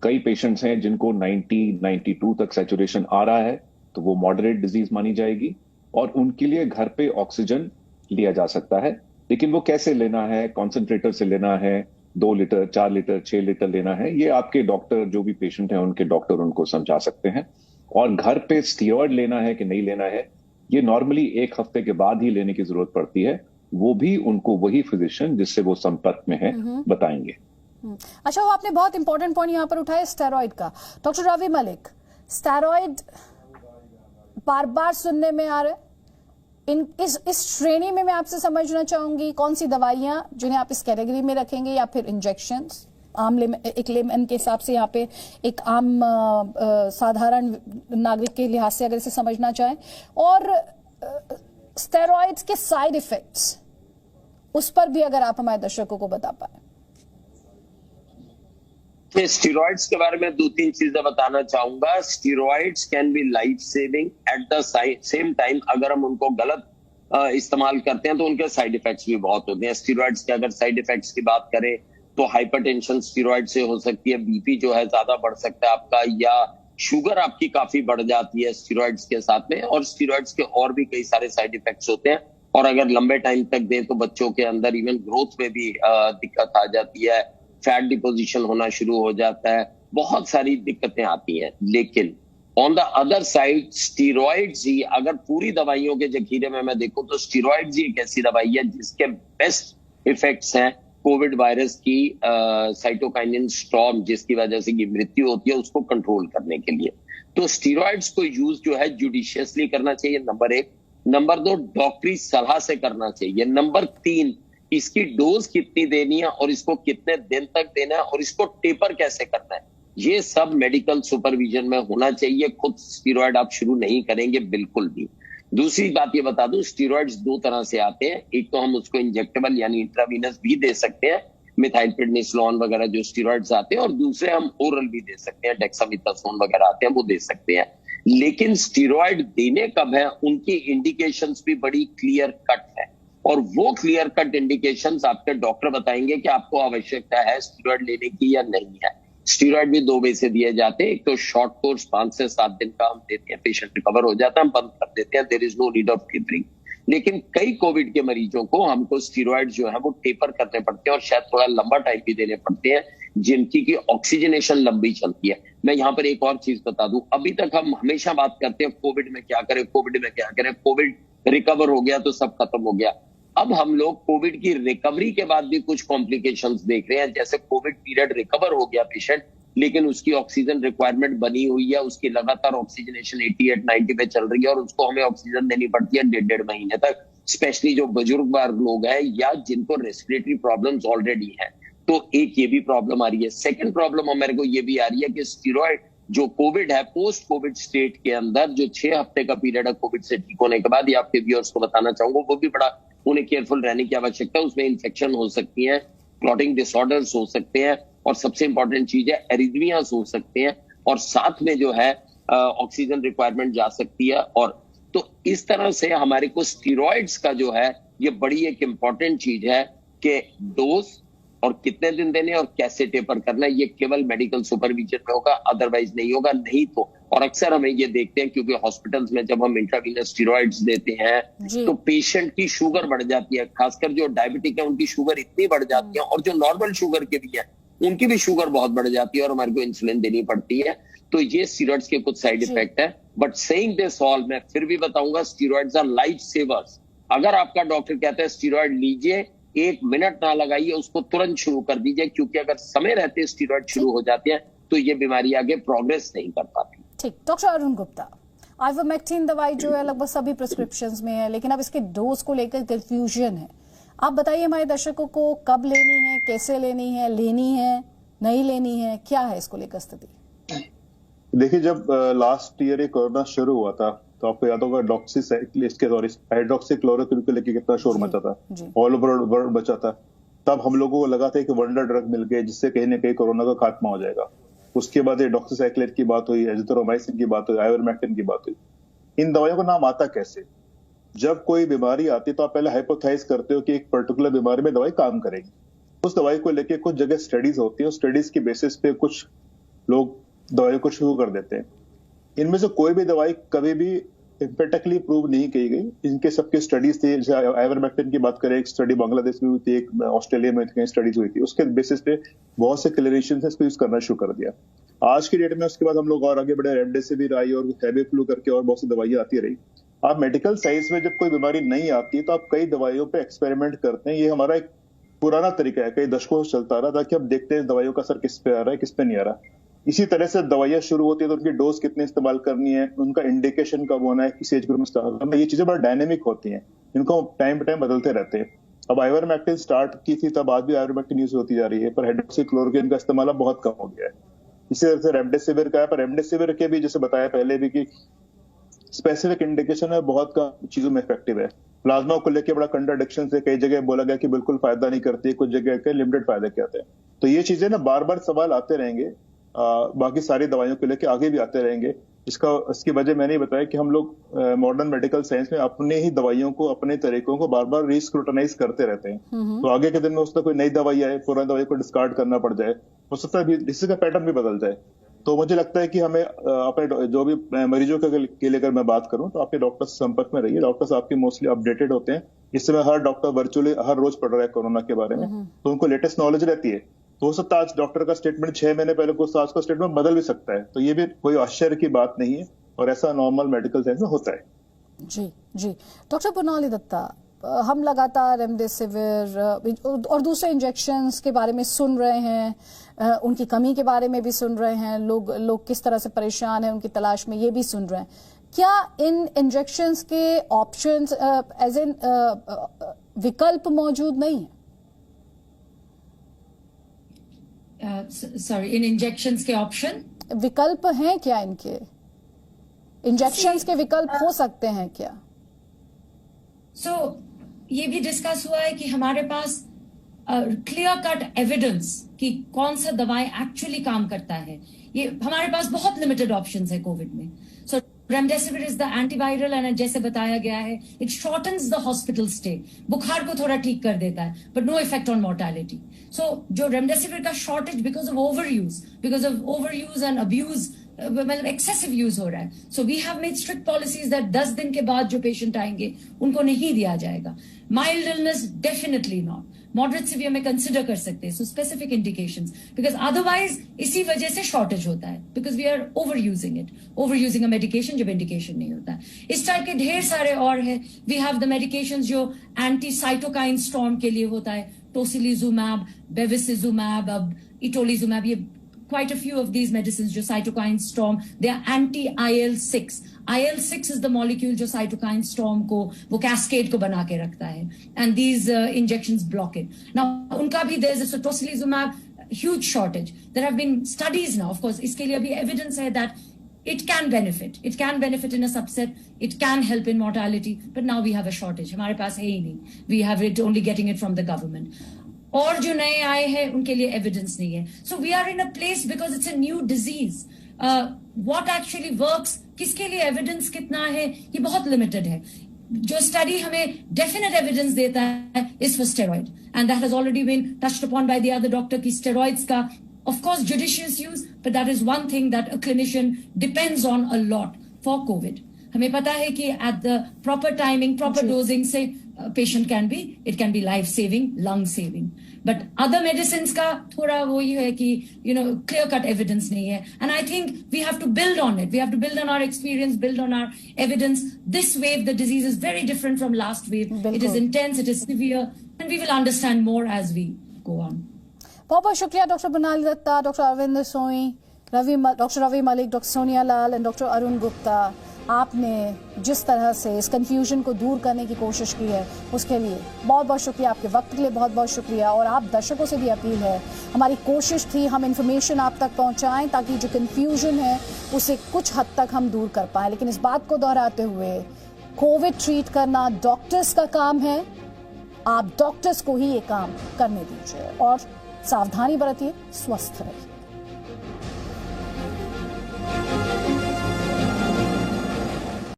S3: कई पेशेंट्स हैं जिनको 90-92 तक सैचुरेशन आ रहा है, तो वो मॉडरेट डिजीज मानी जाएगी और उनके लिए घर पे ऑक्सीजन लिया जा सकता है। लेकिन वो कैसे लेना है, कॉन्सेंट्रेटर से लेना है, 2 लीटर, 4 लीटर, 6 लीटर लेना है, ये आपके डॉक्टर, जो भी पेशेंट हैं उनके डॉक्टर उनको समझा सकते हैं। और घर पे स्टीरॉयड लेना है कि नहीं लेना है, ये नॉर्मली 1 हफ्ते के बाद ही लेने की जरूरत पड़ती है। वो भी उनको वही फिजिशियन जिससे वो संपर्क में है बताएंगे।
S1: अच्छा, वो आपने बहुत इंपॉर्टेंट पॉइंट यहाँ पर उठाया स्टेरॉइड का। डॉक्टर रवि मलिक, स्टेरॉइड बार बार सुनने में आ रहा है, इस श्रेणी में मैं आपसे समझना चाहूंगी कौन सी दवाइयां जिन्हें आप इस कैटेगरी में रखेंगे, या फिर इंजेक्शंस? आम एक लेमन के हिसाब से यहाँ पे एक आम साधारण नागरिक के लिहाज से अगर इसे समझना चाहें, और स्टेरॉइड्स के साइड इफेक्ट्स, उस पर भी अगर आप हमारे दर्शकों को बता पाए।
S5: स्टीरॉइड्स के बारे में 2-3 चीजें बताना चाहूंगा। Steroids can be life saving, at the same time अगर हम उनको गलत इस्तेमाल करते हैं तो उनके साइड इफेक्ट्स भी बहुत होते हैं। स्टीरॉइड्स के अगर साइड इफेक्ट्स की बात करें तो हाइपरटेंशन स्टीरॉइड से हो सकती है, बीपी जो है ज्यादा बढ़ सकता है आपका, या शुगर आपकी काफी बढ़ जाती है स्टीरॉइड्स के साथ में। और स्टीरॉइड्स के और भी कई सारे साइड इफेक्ट्स होते हैं, और अगर लंबे टाइम तक दें तो बच्चों के अंदर इवन ग्रोथ में भी दिक्कत आ जाती है, फैट डिपोजिशन होना शुरू हो जाता है, बहुत सारी दिक्कतें आती हैं। लेकिन on the other side steroids ही, अगर पूरी दवाइयों के जखीरे में मैं देखूं तो स्टीरॉइड्स ही एक ऐसी दवाई है जिसके बेस्ट इफेक्ट्स हैं कोविड वायरस की साइटोकाइनिन स्टॉर्म, जिसकी वजह से ये मृत्यु होती है, उसको कंट्रोल करने के लिए। तो स्टीरॉइड्स को यूज जो है जुडिशियसली करना चाहिए, नंबर 1। नंबर 2, डॉक्टरी सलाह से करना चाहिए। नंबर 3, इसकी डोज कितनी देनी है और इसको कितने दिन तक देना है और इसको टेपर कैसे करना है, ये सब मेडिकल सुपरविजन में होना चाहिए। खुद स्टीरॉयड आप शुरू नहीं करेंगे बिल्कुल भी। दूसरी बात ये बता दूं, स्टीरॉयड्स 2 तरह से आते हैं। एक तो हम उसको इंजेक्टेबल यानी इंट्रावीनस भी दे सकते हैं, मिथाइलप्रेडनिसोलोन वगैरह जो स्टेरॉइड्स आते हैं, और दूसरे हम ओरल भी दे सकते हैं, डेक्सामेथासोन वगैरह आते हैं, वो दे सकते हैं। लेकिन स्टेरॉइड देने कब है, उनकी इंडिकेशंस भी बड़ी क्लियर कट है, और वो क्लियर कट इंडिकेशंस आपके डॉक्टर बताएंगे कि आपको आवश्यकता है स्टेरॉइड लेने की या नहीं है। स्टेरॉइड भी 2 वे से दिए जाते हैं, एक तो शॉर्ट कोर्स 5 से 7 दिन का हम देते हैं, पेशेंट रिकवर हो जाता है, हम बंद कर देते हैं, there is no need of tapering. लेकिन कई कोविड के मरीजों को हमको स्टेरॉइड जो है वो टेपर करने पड़ते हैं, और शायद थोड़ा लंबा टाइम भी देने पड़ते हैं, जिनकी की ऑक्सीजनेशन लंबी चलती है। मैं यहाँ पर एक और चीज बता दूं, अभी तक हम हमेशा बात करते हैं कोविड में क्या करें, कोविड में क्या करें, कोविड रिकवर हो गया तो सब खत्म हो गया। अब हम लोग कोविड की रिकवरी के बाद भी कुछ कॉम्प्लिकेशंस देख रहे हैं, जैसे कोविड पीरियड रिकवर हो गया पेशेंट, लेकिन उसकी ऑक्सीजन रिक्वायरमेंट बनी हुई है, उसकी लगातार ऑक्सीजनेशन 88-90 पे चल रही है, और उसको हमें ऑक्सीजन देनी पड़ती है 1.5 महीने तक, स्पेशली जो बुजुर्ग लोग हैं या जिनको रेस्पिरेटरी प्रॉब्लम्स ऑलरेडी हैं। तो एक ये भी प्रॉब्लम आ रही है। सेकेंड प्रॉब्लम हमारे को ये भी आ रही है कि स्टेरॉइड जो कोविड है, पोस्ट कोविड स्टेट के अंदर जो 6 हफ्ते का पीरियड है कोविड से ठीक होने के बाद, ये आपके व्यूअर्स को बताना चाहूंगा, वो भी बड़ा उन्हें केयरफुल रहने की आवश्यकता है। उसमें इन्फेक्शन हो सकती है, क्लॉटिंग डिसऑर्डर्स हो सकते हैं, और सबसे इंपॉर्टेंट चीज है एरिथमियास हो सकते हैं, और साथ में जो है ऑक्सीजन रिक्वायरमेंट जा सकती है। और तो इस तरह से हमारे को स्टेरॉइड्स का जो है ये बड़ी एक इंपॉर्टेंट चीज है कि डोज और कितने दिन देने और कैसे टेपर करना, ये केवल मेडिकल सुपरविजन में होगा, अदरवाइज नहीं होगा। नहीं तो, और अक्सर हमें ये देखते हैं क्योंकि हॉस्पिटल्स में जब हम इंट्रावीनस स्टेरॉइड्स देते हैं तो पेशेंट की शुगर बढ़ जाती है, खासकर जो डायबिटिक है उनकी शुगर इतनी बढ़ जाती है, और जो नॉर्मल शुगर के भी है उनकी भी शुगर बहुत बढ़ जाती है, और हमारे को इंसुलिन देनी पड़ती है। तो ये स्टेरॉइड्स के कुछ साइड इफेक्ट है। बट सेइंग दिस ऑल, मैं फिर भी बताऊंगा स्टेरॉइड्स आर लाइफ सेवर्स। अगर आपका डॉक्टर कहता है स्टेरॉइड लीजिए, 1 मिनट ना लगाइए, उसको तुरंत शुरू कर दीजिए, क्योंकि अगर समय रहते स्टेरॉइड शुरू हो जाते हैं तो ये बीमारी आगे प्रोग्रेस नहीं कर पाती।
S1: ठीक, डॉक्टर अरुण गुप्ता, आइवरमेक्टिन दवाई जो है लगभग सभी प्रिस्क्रिप्शंस में है, लेकिन अब इसके डोज को लेकर कंफ्यूजन है। आप बताइए हमारे दर्शकों को कब लेनी है, कैसे लेनी है नहीं लेनी है, क्या है इसको लेकर स्थिति?
S6: देखिए, जब लास्ट ईयर ये कोरोना शुरू हुआ था तो आपको याद होगा हाइड्रोक्सीक्लोरोक्विन को लेके कितना शोर मचा था, ऑल ओवर वर्ल्ड बचा था। तब हम लोगों को लगा था कि वंडर ड्रग मिल गए जिससे कहीं ना कहीं कोरोना का खात्मा हो जाएगा। उसके बाद ये डॉक्सीसाइक्लिन की बात हुई, एजिथ्रोमाइसिन की बात हुई, आइवरमेक्टिन की बात हुई। इन दवाइयों का नाम आता कैसे? जब कोई बीमारी आती है तो आप पहले हाइपोथेसाइज करते हो कि एक पर्टिकुलर बीमारी में दवाई काम करेगी। उस दवाई को लेके कुछ जगह स्टडीज होती है, स्टडीज की बेसिस पे कुछ लोग दवाई को शुरू कर देते हैं। इनमें से कोई भी दवाई कभी भी एम्पिरिकली प्रूव नहीं की गई। इनके सबके स्टडीज थी, जैसे आइवरमेक्टिन की बात करें, एक स्टडी बांग्लादेश में हुई थी, एक ऑस्ट्रेलिया में कहीं स्टडीज हुई थी। उसके बेसिस पे बहुत से क्लिनिशियंस ने इसको यूज करना शुरू कर दिया। आज की डेट में उसके बाद हम लोग और आगे बढ़े, रेमडेसिविर आई और हैवीफ्लू करके और बहुत सी दवाइयां आती रही। आप मेडिकल साइंस में जब कोई बीमारी नहीं आती तो आप कई दवाइयों पे एक्सपेरिमेंट करते हैं। ये हमारा एक पुराना तरीका है, कई दशकों से चलता रहा, ताकि हम देखते हैं दवाइयों का असर किस पे आ रहा है, किस पे नहीं आ रहा। इसी तरह से दवाइयां शुरू होती है तो उनकी डोज कितने इस्तेमाल करनी है, उनका इंडिकेशन कब होना है, किस एज ग्रुप में स्टार्ट करना है, ये चीजें बड़ा डायनेमिक होती हैं। इनको टाइम पे टाइम बदलते रहते हैं। अब आइवरमेक्टिन स्टार्ट की थी तब, आज भी आइवरमेक्टिन यूज होती जा रही है, पर हाइड्रोक्सीक्लोरोक्विन का इस्तेमाल अब बहुत कम हो गया है। इसी तरह से रेमडेसिविर का है, पर रेमडेसिविर के भी जैसे बताया पहले भी कि स्पेसिफिक इंडिकेशन है, बहुत कम चीजों में इफेक्टिव है। प्लाज्मा को लेकर बड़ा कंट्राडिक्शन से कई जगह बोला गया कि बिल्कुल फायदा नहीं करती, कुछ जगह के लिमिटेड फायदे कहते हैं। तो ये चीजें ना बार बार सवाल आते रहेंगे, बाकी सारी दवाइयों को लेकर आगे भी आते रहेंगे। इसकी वजह मैंने बताया कि हम लोग मॉडर्न मेडिकल साइंस में अपने ही दवाइयों को, अपने तरीकों को बार बार रीस्क्रूटनाइज करते रहते हैं। तो आगे के दिन में उसमें कोई नई दवाई आए, पुरानी दवाई को डिस्कार्ड करना पड़ जाए, हो सकता है इसी का पैटर्न भी बदल जाए। तो मुझे लगता है कि हमें अपने जो भी मरीजों के लिए अगर मैं बात करूं तो आपके डॉक्टर से संपर्क में रहिए। डॉक्टर्स आपके मोस्टली अपडेटेड होते हैं। इस समय हर डॉक्टर वर्चुअली हर रोज पढ़ रहा है कोरोना के बारे में, तो उनको लेटेस्ट नॉलेज रहती है। तो हो सकता है आज डॉक्टर का स्टेटमेंट 6 महीने पहले कुछ आज का स्टेटमेंट बदल भी सकता है। तो ये भी कोई आश्चर्य की बात नहीं है, और ऐसा नॉर्मल मेडिकल साइंस में होता है।
S1: जी जी, डॉक्टर पुनाली दत्ता, हम लगातार रेमडेसिविर और दूसरे इंजेक्शंस के बारे में सुन रहे हैं, उनकी कमी के बारे में भी सुन रहे हैं, लोग किस तरह से परेशान हैं उनकी तलाश में, ये भी सुन रहे हैं। क्या इन इंजेक्शंस के ऑप्शंस एज इन विकल्प मौजूद नहीं है?
S2: सॉरी, इन इंजेक्शंस के ऑप्शन
S1: विकल्प हैं क्या? इनके इंजेक्शंस के विकल्प हो सकते हैं क्या?
S2: ये भी डिस्कस हुआ है कि हमारे पास क्लियर कट एविडेंस कि कौन सा दवाई एक्चुअली काम करता है, ये हमारे पास बहुत लिमिटेड ऑप्शंस है कोविड में. So remdesivir is the antiviral and जैसे बताया गया है it shortens the hospital stay, बुखार को थोड़ा ठीक कर देता है but no effect on mortality. So जो रेमडेसिविर का shortage because of over use and abuse, मतलब एक्सेसिव यूज हो रहा है. So we have made strict policies that 10 दिन के बाद जो पेशेंट आएंगे उनको नहीं दिया जाएगा. Mild illness definitely not, moderate severe में कंसिडर कर सकते हैं. So specific indications, because otherwise इसी वजह से शॉर्टेज होता है, because we are over using a medication जब इंडिकेशन नहीं होता है. इस टाइप के ढेर सारे और है. वी हैव द मेडिकेशन जो एंटी साइटोकाइन स्टॉर्म के लिए होता है, टोसिलिजुमैब, बेविसिजुमैब, अब इटोलिजुमैब, ये quite a few of these medicines जो cytokine storm, they are anti-IL-6. IL-6 is the molecule जो cytokine storm को वो cascade को बना के रखता है, and these injections block it. Now उनका भी there's a tocilizumab huge shortage. There have been studies now, of course इसके लिए अभी evidence है that it can benefit in a subset, it can help in mortality, but now we have a shortage. हमारे पास है ही नहीं, we have it only getting it from the government. और जो नए आए हैं उनके लिए एविडेंस नहीं है. So we are in a place because it's a new disease. What actually works, किसके लिए एविडेंस कितना है, ये बहुत लिमिटेड है. जो स्टडी हमें डेफिनेट एविडेंस देता है is for steroid, and that has already been touched upon by the other doctor की स्टेरॉइड्स का of course judicious use, but that is one thing that a clinician depends on a lot for Covid. हमें पता है कि at the proper timing, proper dosing से patient it can be life saving, lung saving. But other medicine का थोड़ा वो ही है कि क्लियर कट एविडेंस नहीं है. And I think we have to build on it, we have to build on our experience, build on our evidence. This wave the disease is very different from last wave. It is intense, it is severe, and we will understand more as we go on.
S1: बहुत बहुत शुक्रिया doctor Barnali Datta, doctor Arvind Soi, doctor Ravi Malik, doctor Sonia Lal and doctor Arun Gupta. आपने जिस तरह से इस confusion को दूर करने की कोशिश की है उसके लिए बहुत बहुत शुक्रिया. आपके वक्त के लिए बहुत बहुत शुक्रिया. और आप दर्शकों से भी अपील है, हमारी कोशिश थी हम इन्फॉर्मेशन आप तक पहुंचाएं ताकि जो कंफ्यूजन है उसे कुछ हद तक हम दूर कर पाएं. लेकिन इस बात को दोहराते हुए कोविड ट्रीट करना डॉक्टर्स का काम है. आप डॉक्टर्स को ही ये काम करने दीजिए और सावधानी बरतिए, स्वस्थ रहिए.